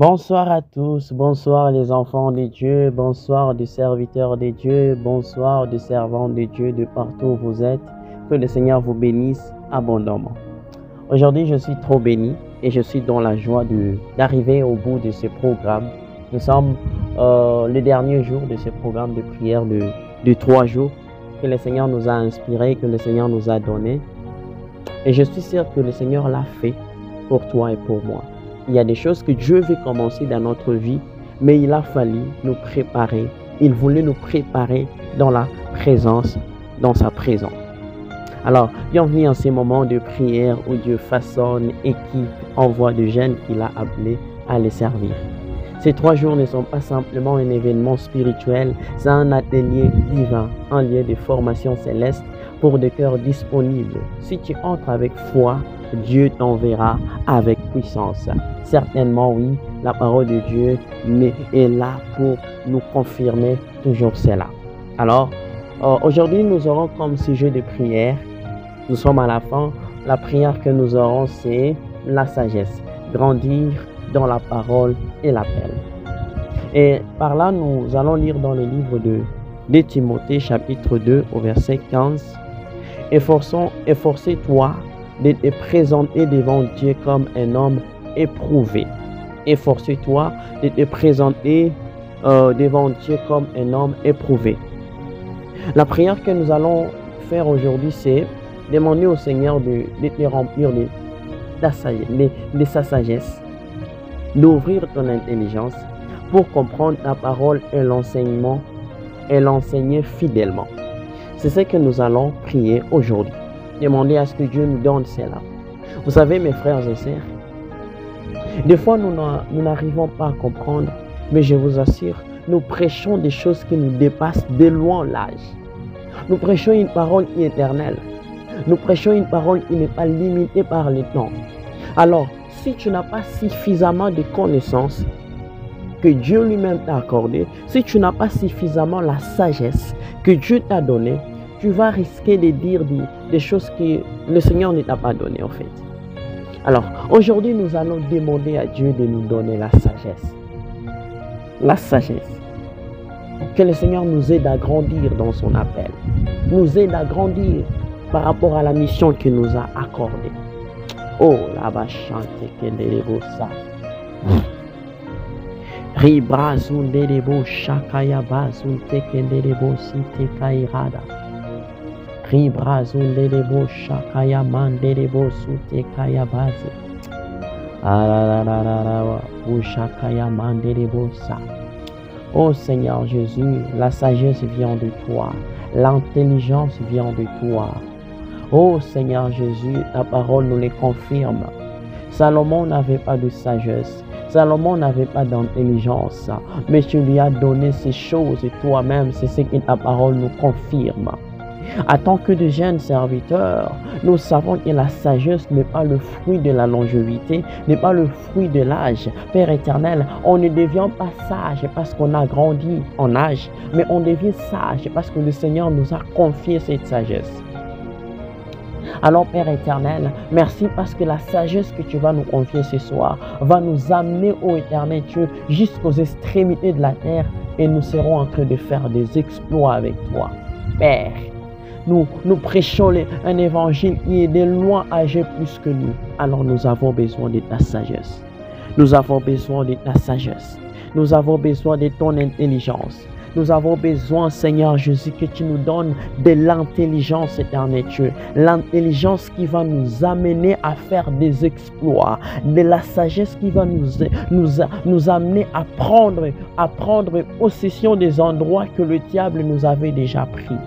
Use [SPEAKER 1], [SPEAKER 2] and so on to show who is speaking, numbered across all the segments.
[SPEAKER 1] Bonsoir à tous, bonsoir les enfants de Dieu, bonsoir des serviteurs de Dieu, bonsoir des servants de Dieu de partout où vous êtes. Que le Seigneur vous bénisse abondamment. Aujourd'hui, je suis trop béni et je suis dans la joie d'arriver au bout de ce programme. Nous sommes le dernier jour de ce programme de prière de 3 jours que le Seigneur nous a inspiré, que le Seigneur nous a donné. Et je suis sûr que le Seigneur l'a fait pour toi et pour moi. Il y a des choses que Dieu veut commencer dans notre vie, mais il a fallu nous préparer. Il voulait nous préparer dans la présence, dans sa présence. Alors, bienvenue en ces moments de prière où Dieu façonne, équipe, envoie des jeunes qu'il a appelés à les servir. Ces 3 jours ne sont pas simplement un événement spirituel, c'est un atelier divin, un lieu de formation céleste pour des cœurs disponibles. Si tu entres avec foi, Dieu t'enverra avec puissance. Certainement oui, la parole de Dieu est là pour nous confirmer toujours cela. Alors, aujourd'hui nous aurons comme sujet de prière, nous sommes à la fin, la prière que nous aurons c'est la sagesse, grandir dans la parole et l'appel. Et par là nous allons lire dans le livre de Timothée chapitre 2 au verset 15. Efforcez-toi de te présenter devant Dieu comme un homme éprouvé. Efforcez-toi de te présenter devant Dieu comme un homme éprouvé. La prière que nous allons faire aujourd'hui, c'est demander au Seigneur de te remplir de sa sagesse, d'ouvrir ton intelligence pour comprendre ta parole et l'enseignement et l'enseigner fidèlement. C'est ce que nous allons prier aujourd'hui. Demander à ce que Dieu nous donne cela. Vous savez, mes frères et sœurs, des fois nous n'arrivons pas à comprendre, mais je vous assure, nous prêchons des choses qui nous dépassent de loin l'âge. Nous prêchons une parole qui est éternelle. Nous prêchons une parole qui n'est pas limitée par le temps. Alors, si tu n'as pas suffisamment de connaissances que Dieu lui-même t'a accordé, si tu n'as pas suffisamment la sagesse que Dieu t'a donnée, tu vas risquer de dire des choses que le Seigneur ne t'a pas données en fait. Alors, aujourd'hui, nous allons demander à Dieu de nous donner la sagesse. La sagesse. Que le Seigneur nous aide à grandir dans son appel. Nous aide à grandir par rapport à la mission qu'il nous a accordée. Oh, là-bas, chante que les beaux ça. Ribrazun de beaux chakaya bazun teke de beaux site kairada. Ribrazun de beaux chakaya man de beaux sute kaya baze. Chakaya man de beaux sa. Oh Seigneur Jésus, la sagesse vient de toi, l'intelligence vient de toi. Oh Seigneur Jésus, ta parole nous les confirme. Salomon n'avait pas de sagesse. Salomon n'avait pas d'intelligence, mais tu lui as donné ces choses toi-même, c'est ce que ta parole nous confirme. En tant que de jeunes serviteurs, nous savons que la sagesse n'est pas le fruit de la longévité, n'est pas le fruit de l'âge. Père éternel, on ne devient pas sage parce qu'on a grandi en âge, mais on devient sage parce que le Seigneur nous a confié cette sagesse. Alors Père éternel, merci parce que la sagesse que tu vas nous confier ce soir va nous amener au éternel Dieu jusqu'aux extrémités de la terre et nous serons en train de faire des exploits avec toi. Père, nous prêchons un évangile qui est de loin âgé plus que nous. Alors nous avons besoin de ta sagesse. Nous avons besoin de ta sagesse. Nous avons besoin de ton intelligence. Nous avons besoin, Seigneur Jésus, que tu nous donnes de l'intelligence, éternel Dieu. L'intelligence qui va nous amener à faire des exploits. De la sagesse qui va nous amener à prendre possession des endroits que le diable nous avait déjà pris.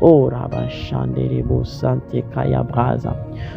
[SPEAKER 1] Oh, Rabachanderebo Sante Kaya Braza.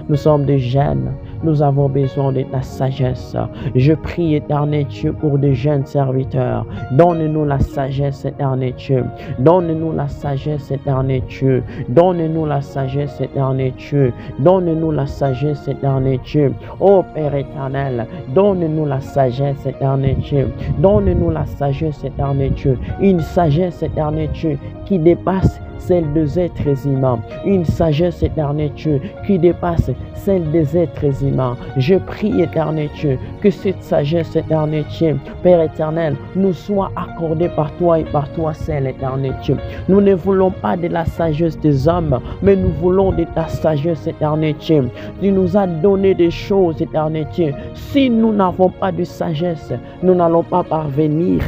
[SPEAKER 1] Nous sommes des jeunes. Nous avons besoin de ta sagesse. Je prie, éternel Dieu, pour des jeunes serviteurs. Donne-nous la sagesse, éternel Dieu. Donne-nous la sagesse, éternel Dieu. Donne-nous la sagesse, éternel Dieu. Donne-nous la sagesse, éternel Dieu. Oh Père éternel, donne-nous la sagesse, éternel Dieu. Donne-nous la sagesse, éternel Dieu. Une sagesse, éternel Dieu, qui dépasse celle des êtres humains. Une sagesse, éternel Dieu, qui dépasse celle des êtres humains. Je prie, éternel Dieu, que cette sagesse, éternel Dieu, Père éternel, nous soit accordée par toi et par toi seul, éternel Dieu. Nous ne voulons pas de la sagesse des hommes, mais nous voulons de ta sagesse, éternel Dieu. Tu nous as donné des choses, éternel Dieu. Si nous n'avons pas de sagesse, nous n'allons pas parvenir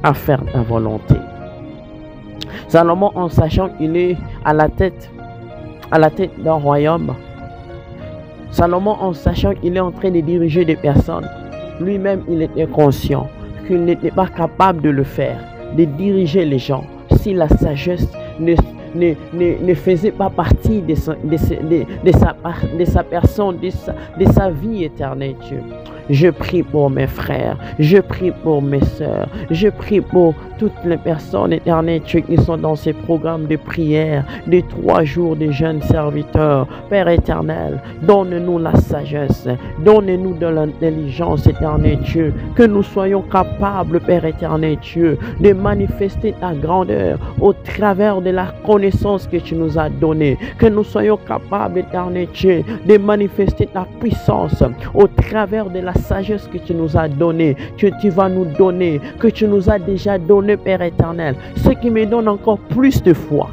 [SPEAKER 1] à faire ta volonté. Salomon, en sachant qu'il est à la tête d'un royaume, Salomon, en sachant qu'il est en train de diriger des personnes, lui-même, il était conscient qu'il n'était pas capable de le faire, de diriger les gens, si la sagesse ne faisait pas partie de sa personne, de sa vie éternelle, Dieu. Je prie pour mes frères, je prie pour mes sœurs, je prie pour toutes les personnes éternelles qui sont dans ces programmes de prière, de 3 jours de jeunes serviteurs. Père éternel, donne-nous la sagesse, donne-nous de l'intelligence, éternel Dieu, que nous soyons capables, Père éternel Dieu, de manifester ta grandeur au travers de la connaissance que tu nous as donnée, que nous soyons capables, éternel Dieu, de manifester ta puissance au travers de la sagesse que tu nous as donnée, que tu vas nous donner, que tu nous as déjà donné, Père éternel. Ce qui me donne encore plus de foi,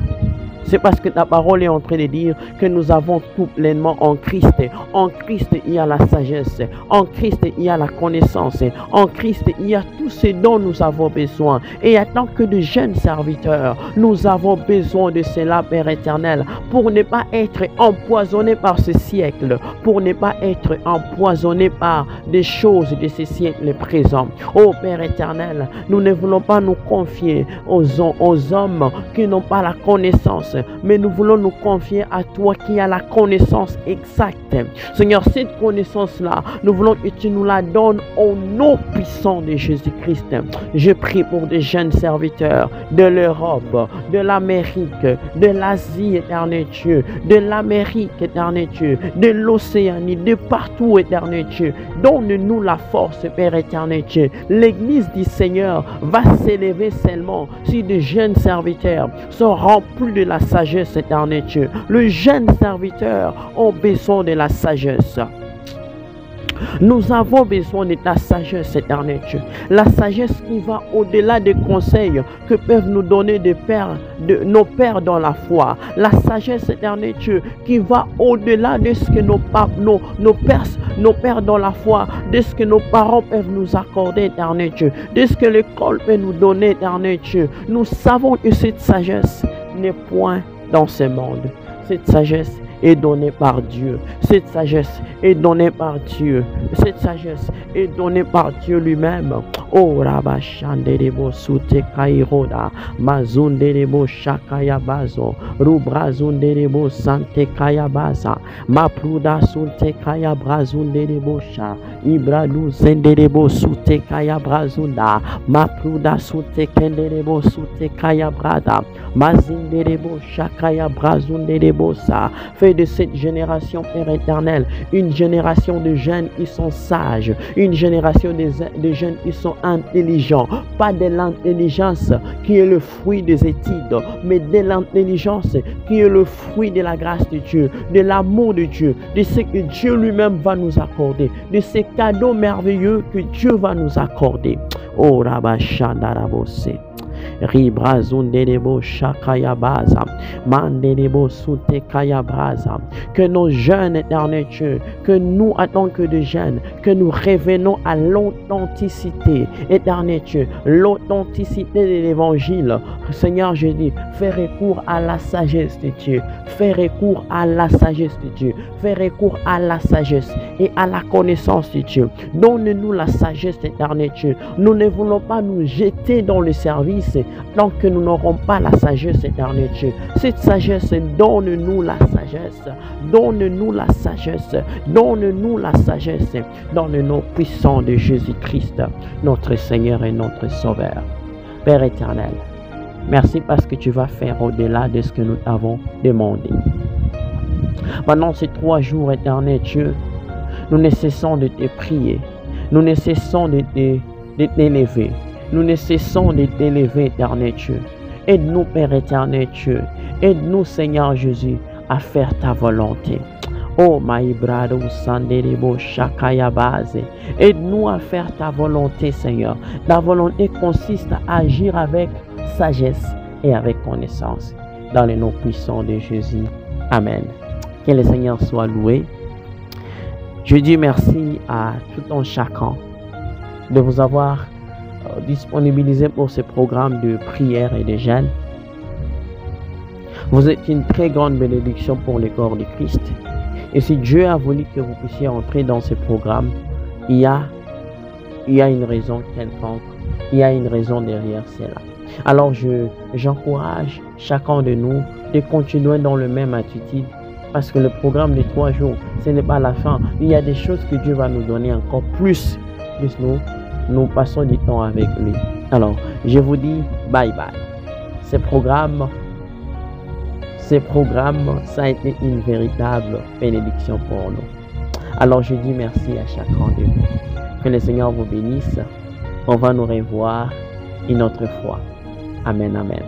[SPEAKER 1] c'est parce que ta parole est en train de dire que nous avons tout pleinement en Christ. En Christ, il y a la sagesse. En Christ, il y a la connaissance. En Christ, il y a tout ce dont nous avons besoin. Et en tant que de jeunes serviteurs, nous avons besoin de cela, Père éternel, pour ne pas être empoisonnés par ce siècle, pour ne pas être empoisonnés par des choses de ce siècle présent. Oh Père éternel, nous ne voulons pas nous confier aux hommes qui n'ont pas la connaissance, mais nous voulons nous confier à toi qui as la connaissance exacte. Seigneur, cette connaissance-là, nous voulons que tu nous la donnes au nom puissant de Jésus-Christ. Je prie pour des jeunes serviteurs de l'Europe, de l'Amérique, de l'Asie, éternel Dieu, de l'Amérique, éternel Dieu, de l'Océanie, de partout, éternel Dieu. Donne-nous la force, Père éternel Dieu. L'Église du Seigneur va s'élever seulement si de jeunes serviteurs sont remplis de la sagesse, éternel Dieu. Le jeune serviteur a besoin de la sagesse. Nous avons besoin de ta sagesse, éternel Dieu. La sagesse qui va au-delà des conseils que peuvent nous donner nos pères dans la foi. La sagesse, éternel Dieu, qui va au-delà de ce que nos pères dans la foi, de ce que nos parents peuvent nous accorder, éternel Dieu, de ce que l'école peut nous donner, éternel Dieu. Nous savons que cette sagesse n'est point dans ce monde. Cette sagesse est donnée par Dieu. Cette sagesse est donnée par Dieu. Cette sagesse est donnée par Dieu lui-même. Oh Rabashanderebo Sute Kairoda, Mazunderebo Shakaya Bazo, Rubrazunderebo Sante Kaya Baza, Mapruda Sunte Kaya Brazunderebo Sha, Ibradu Zenderebo Sute Kaya Brazunda, Mapruda Sute Kenderebo Sute Kaya Brada, Mazinderebo Shakaya Brazunderebo Sa. Fais de cette génération, Père éternel, une génération de jeunes qui sont sages, une génération de jeunes qui sont intelligents, pas de l'intelligence qui est le fruit des études, mais de l'intelligence qui est le fruit de la grâce de Dieu, de l'amour de Dieu, de ce que Dieu lui-même va nous accorder, de ces cadeaux merveilleux que Dieu va nous accorder. Oh Rabashandarabose. Ribrazunderebo Shakaya Baza, Manderebo Sute Kaya Braza. Que nos jeunes, éternel Dieu, que nous, en tant que de jeunes, que nous revenons à l'authenticité, éternel Dieu, l'authenticité de l'évangile. Seigneur, je dis, fais recours à la sagesse de Dieu, fais recours à la sagesse de Dieu, fais recours à la sagesse et à la connaissance de Dieu. Donne-nous la sagesse, éternel Dieu. Nous ne voulons pas nous jeter dans le service tant que nous n'aurons pas la sagesse, éternel Dieu. Cette sagesse, donne-nous la sagesse, donne-nous la sagesse, donne-nous la sagesse dans le nom puissant de Jésus-Christ, notre Seigneur et notre Sauveur. Père éternel, merci parce que tu vas faire au-delà de ce que nous t'avons demandé. Pendant ces 3 jours, éternel Dieu, nous ne cessons de te prier, nous ne cessons de t'élever. Nous ne cessons de t'élever, éternel Dieu. Aide-nous, Père éternel Dieu. Aide-nous, Seigneur Jésus, à faire ta volonté. Oh, Maïbrado Sanderebo Shakaya Base. Aide-nous à faire ta volonté, Seigneur. La volonté consiste à agir avec sagesse et avec connaissance. Dans les noms puissants de Jésus. Amen. Que le Seigneur soit loué. Je dis merci à tout un chacun de vous avoir disponibilisé pour ce programme de prière et de jeûne. Vous êtes une très grande bénédiction pour le corps de Christ. Et si Dieu a voulu que vous puissiez entrer dans ce programme, il y a une raison quelconque. Il y a une raison derrière cela. Alors j'encourage chacun de nous de continuer dans le même attitude. Parce que le programme de 3 jours, ce n'est pas la fin. Il y a des choses que Dieu va nous donner encore plus nous passons du temps avec lui. Alors, je vous dis bye bye. Ce programme, ça a été une véritable bénédiction pour nous. Alors, je dis merci à chacun de vous. Que le Seigneur vous bénisse. On va nous revoir une autre fois. Amen, amen.